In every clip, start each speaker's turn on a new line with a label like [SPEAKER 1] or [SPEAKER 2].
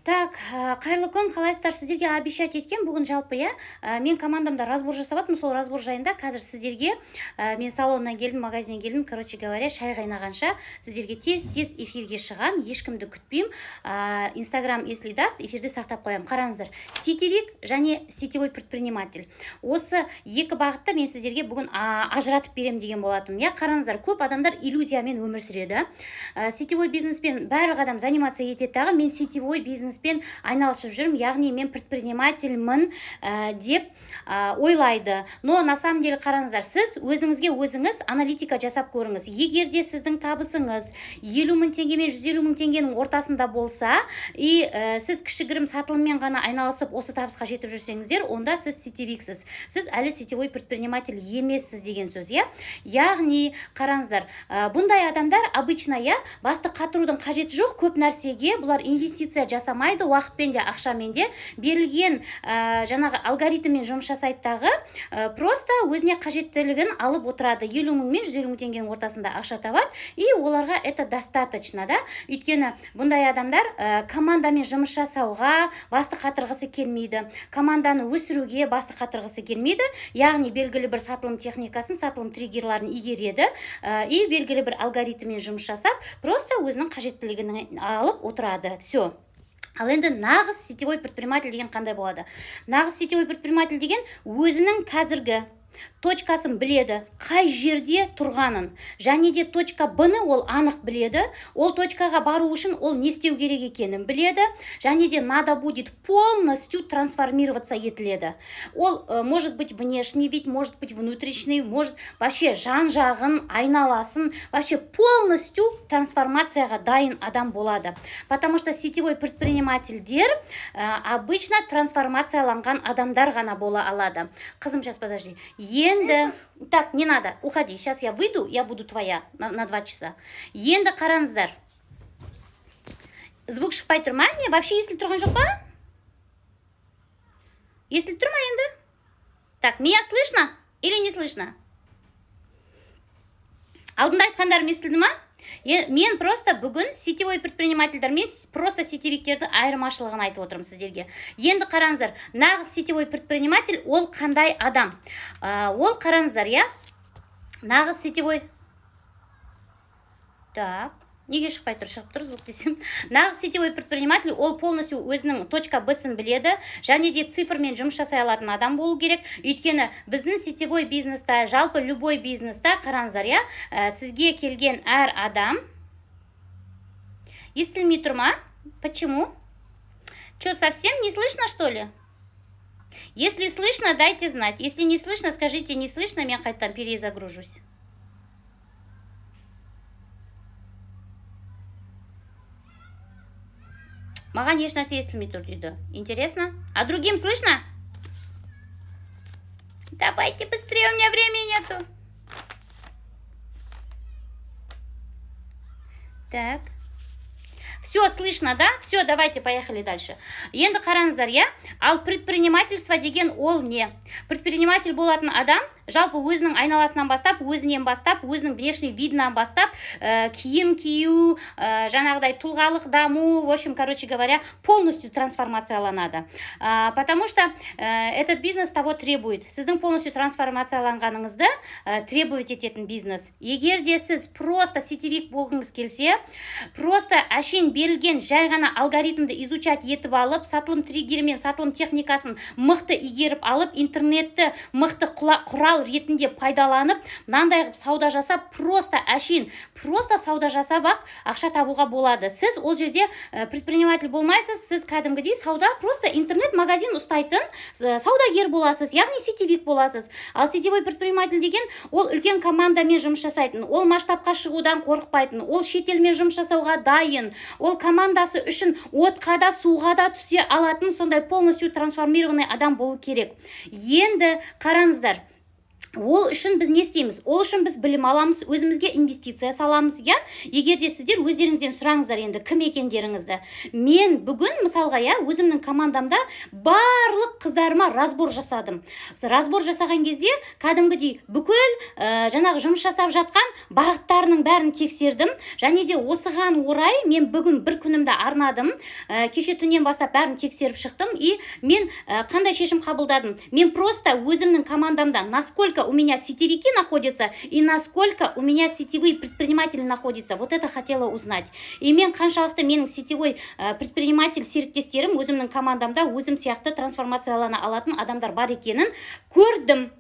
[SPEAKER 1] Так, қайырлы күн, қалайсыздар? Сіздерге обещать еткен бүгін жалпы, мен командамда разбор жасап жатырмын. Сол разбор жайында қазір сіздерге мен салоннан келдім, магазиннен келдім, короче говоря, шай қайнағанша сіздерге тез эфирге шығам, ешкімді күтпеймін. Инстаграм, если даст, эфирді сақтап қоям. Қараңыздар, сетевик және сетевой предприниматель. Осы екі бағытта мен сіздерге бүгін ажыратып берем деген болатым. Қараңыздар, көп адамдар иллюзиямен өмір сүреді. Сетевой бизнеспен барлық адам заниматься етеді, дағы мен сетевой бизнеспен айналысып жүрмін, яғни мен предпринимательмін деп ойлайды. Но на самом деле қараңыздар, сіз өзіңізге өзіңіз аналитика жасап көріңіз. Егер де сіздің табысыңыз 50 000 теңге мен 150 000 теңгенің ортасында болса, сіз кішігірім сатылыммен ғана айналысып осы табысқа жетіп жүрсеңіздер, онда сіз сетевиксіз. Сіз әлі сетевой предприниматель емессіз деген сөз, Яғни, қараңыздар, бұндай адамдар обычно, басты қатырудың қажеті жоқ, көп нәрсеге бұлар инвестиция жасамайды, уақытпен де ақшамен де берілген жаңағы алгоритммен жұмыс жасайдағы просто өзіне қажеттілігін алып отырады. 50 000 мен 150 000 теңгенің ортасында ақша табады, и оларға это достаточно, Өйткені бұндай адамдар командамен жұмыс жасауға басты қатырғысы келмейді, команданы өсіруге басты қатырғысы келмейді, яғни белгілі бір сатылым техникасын, сатылым триггерларын игереді, и белгілі бір алгоритммен жұмыс жасап, просто өзінің қажеттілігін алып отырады. Все. Ал енді нағыз сетевой предприниматель деген қандай болады? Нағыз сетевой предприниматель деген өзінің қазіргі точкасын біледі, қай жерде тұрғанын, және де точка Б-ні ол анық біледі, ол точкаға бару үшін ол не істеу керек екенін біледі, және де надо будет полностью трансформироваться етіледі. Ол может быть внешний вид, может быть внутренний, может вообще жан-жағын, айналасын, вообще полностью трансформацияға дайын адам болады. Потому что сетевой предпринимательдер обычно трансформацияланған адамдар ғана бола алады. Қызым, сейчас подожди. Енді, так, не надо, уходи, сейчас я выйду, я буду твоя на 2 часа. Енді қараңыздар. Звук шықпай тұр ма? Не, вообще естіліп тұрған жоқ па? Естіліп тұр ма енді? Так, меня слышно или не слышно? Алдында айтқандарым естілді ма? Мен просто бүгін сетевой предпринимательдермен просто сетевиктерді айырмашылығын айтып отырмын сіздерге. Енді қараңыздар, нағыз сетевой предприниматель ол қандай адам? Ол қараңыздар, нағыз сетевой... Так, неге шықпай тұр, шығып тұр звук десем. Нағыз сетевой предприниматель ол полностью өзінің точка Б-сын біледі, және де цифрмен жұмыс жасай алатын адам болу керек. Өйткені біздің сетевой бизнеста, жалпы любой бизнеста, қараңыздар, сізге келген әр адам естілмей тұр ма? Почему? Что, совсем не слышно, что ли? Если слышно, дайте знать. Если не слышно, скажите не слышно, я қайтадан перезагружусь. Маған еш нәрсе естілмей тұр дейді. Интересно? А другим слышно? Давайте быстрее, у меня времени нету. Так. Все слышно, да? Все, давайте поехали дальше. Енді қараңыздар, ал предпринимательство деген ол не? Предприниматель болатын адам жалпы өзінің айналасынан бастап, өзінен бастап, өзінің внешний видынан бастап, киім кию, жаңағыдай тұлғалық даму, в общем, короче говоря, полностью трансформацияланады. Потому что этот бизнес того требует. Сіздің полностью трансформацияланғаныңызды требовать ететін бизнес. Егер де сіз просто сетевик болғыңыз келсе, просто әшейін берілген жай ғана алгоритмді изучать етіп алып, сатылым триггермен сатылым техникасын мықты игеріп алып, интернетті мықты құрал ретінде пайдаланып, мынандай қылып сауда жасап, просто әшейін, просто сауда жасап ақша табуға болады. Сіз ол жерде предприниматель болмайсыз, сіз кәдімгідей сауда, просто интернет-магазин ұстайтын саудагер боласыз, яғни сетевик боласыз. Ал сетевой предприниматель деген ол үлкен командамен жұмыс жасайтын, ол масштабқа шығудан қорықпайтын, ол шетелмен жұмыс жасауға дайын, ол командасы үшін отқа да суға да түсе алатын сондай полностью трансформированный адам болу керек. Енді қараңыздар, Ол үшін біз не істейміз? Ол үшін біз білім аламыз, өзімізге инвестиция саламыз, я? Егер де сіздер өздеріңізден сұраңыздар енді кім екендеріңізді. Мен бүгін мысалға, я, өзімнің командамда барлық қыздарыма разбор жасадым. Разбор жасаған кезде кәдімгідей бүкіл жаңағы жұмыс жасап жатқан бағыттарының бәрін тексердім. Және де осыған орай мен бүгін бір күнімді арнадым. Кеше түннен бастап бәрін тексеріп шықтым. И мен қандай шешім қабылдадым? Мен просто өзімнің командамда насколько у меня сетевики находятся и насколько у меня сетевые предприниматели находятся. Вот это хотела узнать. И мен қаншалықты менің сетевой предприниматель серіктестерім өзімнің командамда өзім сияқты трансформациялана алатын адамдар бар екенін көрдім.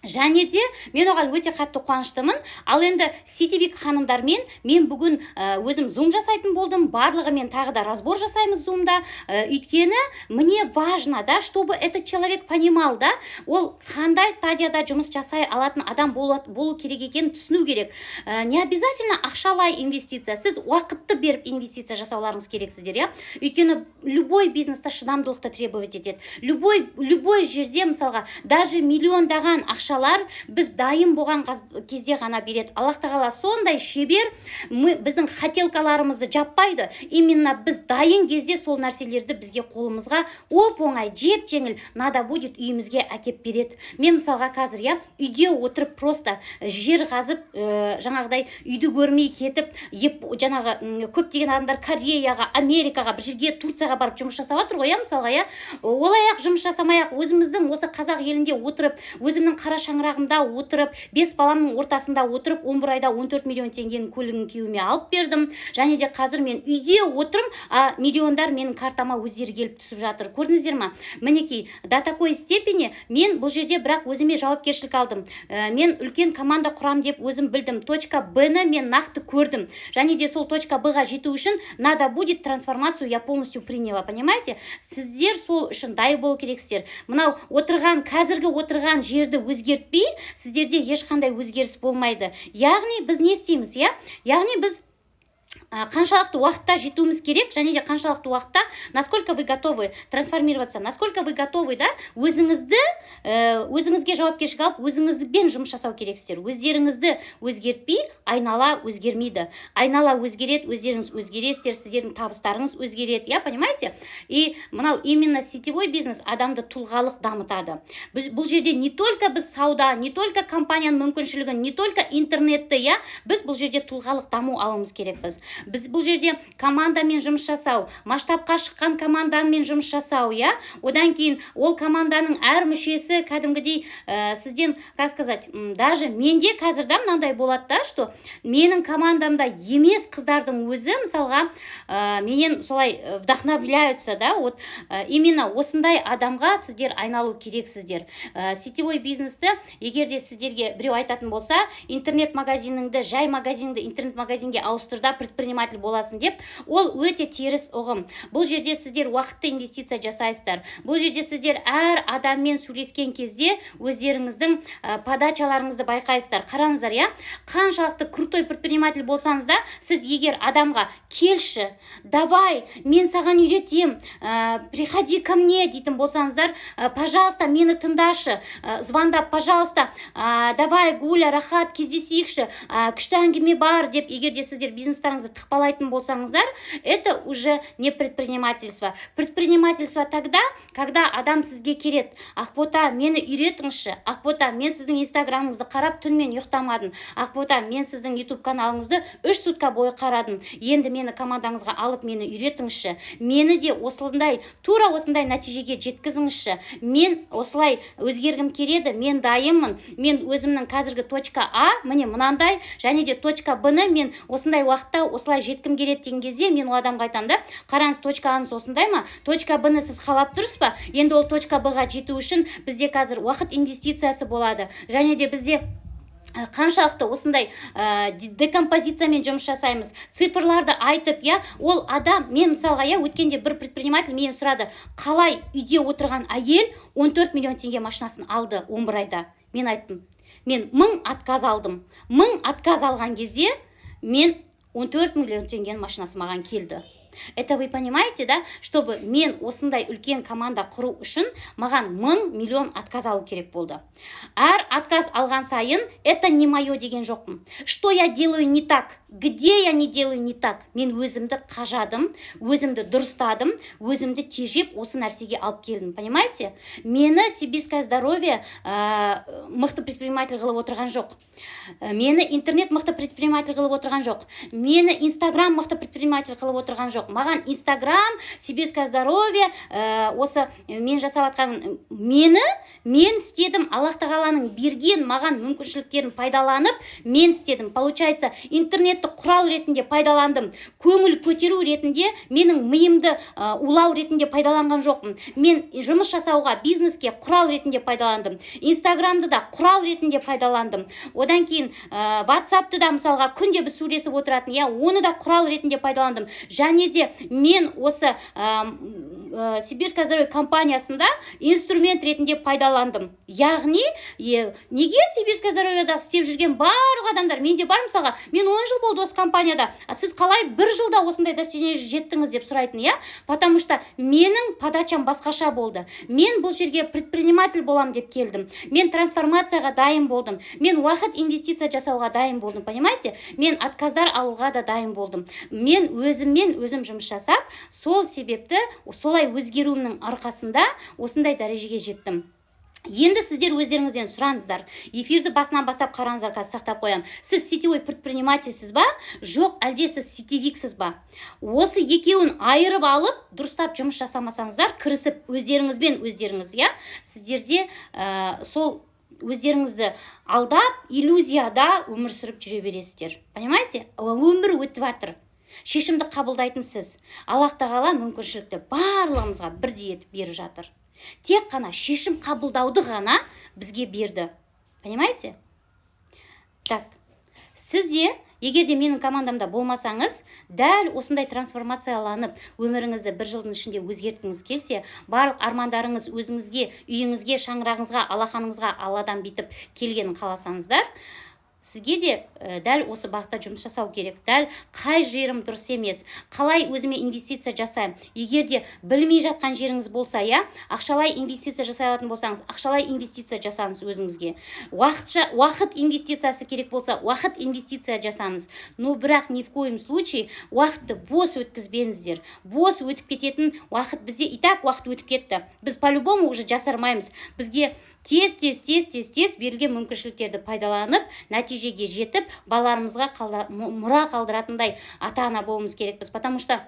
[SPEAKER 1] Және де мен оған өте қатты қуаныштымын. Ал енді сетевик ханымдармен мен бүгін өзім зум жасайтын болдым. Барлығымен тағы да разбор жасаймыз зумда. Өйткені мне важно, да, чтобы этот человек понимал, да, ол қандай стадияда жұмыс жасай алатын адам болу керек екенін түсіну керек. Не обязательно ақшалай инвестиция. Сіз уақытты беріп инвестиция жасауларыңыз керексіздер, я? Өйткені любой бизнесте шыдамдылықты требовать етеді. Любой жерде, мысалға, даже миллиондаған ақшалар біз дайын болған кезде ғана береді. Аллах тағала сондай шебер, біздің хотелкаларымызды жаппайды. Именно біз дайын кезде сол нәрселерді бізге қолымызға оп-оңай, жеп-жеңіл, надо будет үйімізге әкеп береді. Мен мысалға қазір, я, үйде отырып просто жер қазып, жаңағыдай үйді көрмей кетіп, жаңағы көптеген адамдар Кореяға, Америкаға, бір жерге, Турцияға барып жұмыс жасап жатыр ғой, я, мысалға, я, олай-ақ жұмыс жасамай-ақ өзіміздің осы қазақ елінде отырып, өзімнің қара шаңырағымда отырып, 5 баламның ортасында отырып, 11 айда 14 миллион теңгенің көлігін күйеуіме алып бердім. Және де қазір мен үйде отырым, миллиондар менің картама өздері келіп түсіп жатыр. Көрдіңіздер ма? Мінекей, до такой степени мен бұл жерде бірақ өзіме жауапкершілік алдым. Мен үлкен команда құрам деп өзім білдім. Точка Б-ні мен нақты көрдім. Және де сол точка Б-ға жету үшін надо будет трансформацию я полностью приняла, понимаете? Сіздер сол үшін дайын болу керексіздер. Мынау қазіргі отырған жерді өзгертпей, сіздерде ешқандай өзгеріс болмайды. Яғни біз не істейміз, я? Яғни біз қаншалықты уақытта жетуіміз керек, және де қаншалықты уақытта, насколько вы готовы трансформироваться, насколько вы готовы, да, өзіңізге жауапкершілік алып, өзіңізбен жұмыс жасау керексіздер. Өздеріңізді өзгертпей, айнала өзгермейді. Айнала өзгереді, өздеріңіз өзгересіздер, сіздердің табыстарыңыз өзгереді, я, понимаете? И мынау именно сетевой бизнес адамды тұлғалық дамытады. Бұл жерде не только біз сауда, не только компанияның мүмкіншілігін, не только интернетті, я, біз бұл жерде тұлғалық даму алуымыз керекпіз. Біз бұл жерде командамен жұмыс жасау, масштабқа шыққан командамен жұмыс жасау, я? Одан кейін ол команданың әр мүшесі кәдімгідей сізден, как сказать, даже менде қазір да мынандай болады да, что менің командамда емес қыздардың өзі, мысалға, менен солай вдохновляются, да, вот именно осындай адамға сіздер айналу керексіздер. Сетевой бизнесті, егер де сіздерге біреу айтатын болса, интернет-магазиніңді, жай магазиніңді интернет-магазинге ауыстырда предприниматель боласың деп, ол өте теріс ұғым. Бұл жерде сіздер уақытты инвестиция жасайсыздар. Бұл жерде сіздер әр адаммен сөйлескен кезде өздеріңіздің подачаларыңызды байқайсыздар. Қараңыздар, я? Қаншалықты крутой предприниматель болсаңыз да, сіз егер адамға келші, давай, мен саған үйретем, приходи ко мне дейтін болсаңыздар, пожалуйста, мені тыңдашы, звондап, пожалуйста, давай, Гуля, рахат, кездесейікші, күшті әңгіме бар деп, егер де сіздер бизнестарыңызды тықпалайтын болсаңыздар, это уже не предпринимательство. Предпринимательство тогда, когда адам сізге келеді, Ақбота, мені үйретіңізші, Ақбота, мен сіздің инстаграмыңызды қарап түнмен ұйықтамадым, Ақбота, мен сіздің YouTube каналыңызды 3 сутка бойы қарадым, енді мені командаңызға алып мені үйретіңізші, мені де тура осындай нәтижеге жеткізіңізші, мен осылай өзгергім келеді, мен дайынмын, мен өзімнің қазіргі точка А, міне мынандай, және де точка Б-ні мен осындай уақытта осылай жеткім келеді деген кезде мен ол адамға айтамын да, қараңыз, точка А-ныз осындай ма, точка Б-ні сіз қалап тұрсыз ба, енді ол точка Б-ға жету үшін бізде қазір уақыт инвестициясы болады, және де бізде қаншалықты осындай декомпозициямен жұмыс жасаймыз, цифрларды айтып, я, ол адам, мен мысалға, я, өткенде бір предприниматель менен сұрады, қалай үйде отырған әйел 14 миллион теңге машинасын алды 11 айда. Мен айттым, мен 1000 отказ алдым. 1000 отказ алған кезде мен 14 миллион теңгенің машинасы маған келді. Это вы понимаете, да? Чтобы мен осындай үлкен команда құру үшін маған 1000 000 отказ алу керек болды. Әр отказ алған сайын, это не мое деген жоқпын. Что я делаю не так? Где я не делаю не так? Мен өзімді қажадым, өзімді дұрыстадым, өзімді тежеп осы нәрсеге алып келдім. Понимаете? Мені Сибирское здоровье мықты предприниматель қылып отырған жоқ. Мені интернет мықты предприниматель қылып отырған жоқ. Мені Инстаграм мықты предприниматель қылып отырған жоқ. Маған Инстаграм, Сибирское здоровье, осы мен жасап атқан мен істедім. Аллах тағаланың берген маған мүмкіншіліктерін пайдаланып, мен істедім. Получается, интернетті құрал ретінде пайдаландым. Көңіл көтеру ретінде, менің миымды улау ретінде пайдаланған жоқпын. Мен жұмыс жасауға, бизнеске құрал ретінде пайдаландым. Инстаграмды да құрал ретінде пайдаландым. Одан кейін WhatsAppты да мысалға күнде біз сөйлесіп отыратын, оны да құрал ретінде пайдаландым. Және де мен осы Сибирское здоровье компаниясында инструмент ретінде пайдаландым. Яғни, неге Сибирское здоровьеда істеп жүрген барлық адамдар, менде бар мысалға, мен 10 жыл болды осы компанияда, сіз қалай 1 жылда осындай достижение жеттіңіз деп сұрайтын, потому что менің подачам басқаша болды. Мен бұл жерге предприниматель болам деп келдім. Мен трансформацияға дайын болдым. Мен уақыт инвестиция жасауға дайын болдым, понимаете? Мен отказдар алуға да дайын болдым. Мен өзім жұмыс жасап, сол себепті солай өзгеруімнің арқасында осындай дәрежеге жеттім. Енді сіздер өздеріңізден сұраңыздар. Эфирді басынан бастап қараңыздар, қазір сақтап қоям. Сіз сетевой предпринимательсіз ба? Жоқ, әлде сіз сетевиксіз ба? Осы екеуін айырып алып, дұрыстап жұмыс жасамасаңыздар, кірісіп өздеріңіз, сіздерде сол өздеріңізді алдап, иллюзияда өмір сүріп жүре бересіздер. Понимаете? Өмір өтіп жатыр. Шешімді қабылдайтын сіз. Аллах тағала мүмкіншілікті барлығымызға бірдей етіп беріп жатыр. Тек қана шешім қабылдауды ғана бізге берді. Понимаете? Так, сізде, егер де менің командамда болмасаңыз, дәл осындай трансформацияланып, өміріңізді 1 жылдың ішінде өзгерткіңіз келсе, барлық армандарыңыз өзіңізге, үйіңізге, шаңырағыңызға, алақаныңызға Алладан битіп келгенін қаласаңыздар, сізге де дәл осы бағытта жұмыс жасау керек. Дәл қай жерім дұрыс емес, қалай өзіме инвестиция жасаймын. Егер де білмей жатқан жеріңіз болса, ақшалай инвестиция жасай алатын болсаңыз, ақшалай инвестиция жасаңыз өзіңізге. Уақыт инвестициясы керек болса, уақыт инвестиция жасаңыз. Но бірақ ни в коем случае уақытты бос өткізбеңіздер. Бос өтіп кететін уақыт, бізде и так уақыт өтіп кетті. Біз по-любому уже жасармаймыз. Бізге тез берілген мүмкіншіліктерді пайдаланып, нәтижеге жетіп, балаларымызға мұра қалдыратындай ата-ана болуымыз керекпіз. Потому что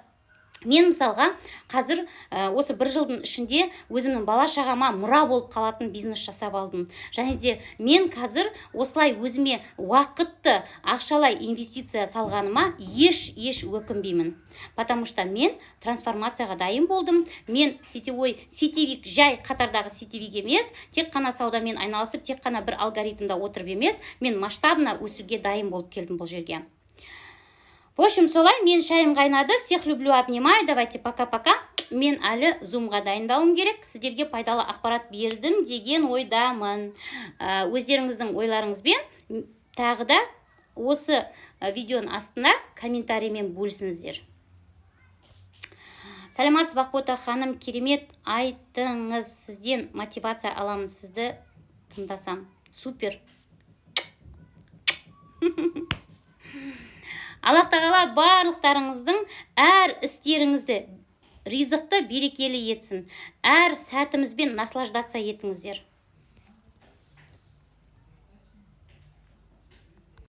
[SPEAKER 1] мен мысалға қазір осы 1 жылдың ішінде өзімнің бала шағама мұра болып қалатын бизнес жасап алдым. Және де мен қазір осылай өзіме уақытты ақшалай инвестиция салғаныма еш өкінбеймін. Потому что мен трансформацияға дайын болдым. Мен сетевик, жай қатардағы сетевик емес, тек қана саудамен айналысып, тек қана бір алгоритмда отырып емес, мен масштабно өсуге дайын болып келдім бұл жерге. В общем, солай, мен шайым қайнады. Всех люблю, обнимаю. Давайте пока-пока. Мен әлі зумға дайындалым керек. Сіздерге пайдалы ақпарат бердім деген ойдамын. Өздеріңіздің ойларыңызбен тағы да осы видеоның астына комментариймен бөлісіңіздер. Саламатсыз Бақбота ханым, керемет айтыңыз. Сізден мотивация аламын, сізді тыңдасам. Супер. Аллах тағала барлықтарыңыздың әр істеріңізді ризықты берекелі етсін. Әр сәтімізбен наслаждаться етіңіздер.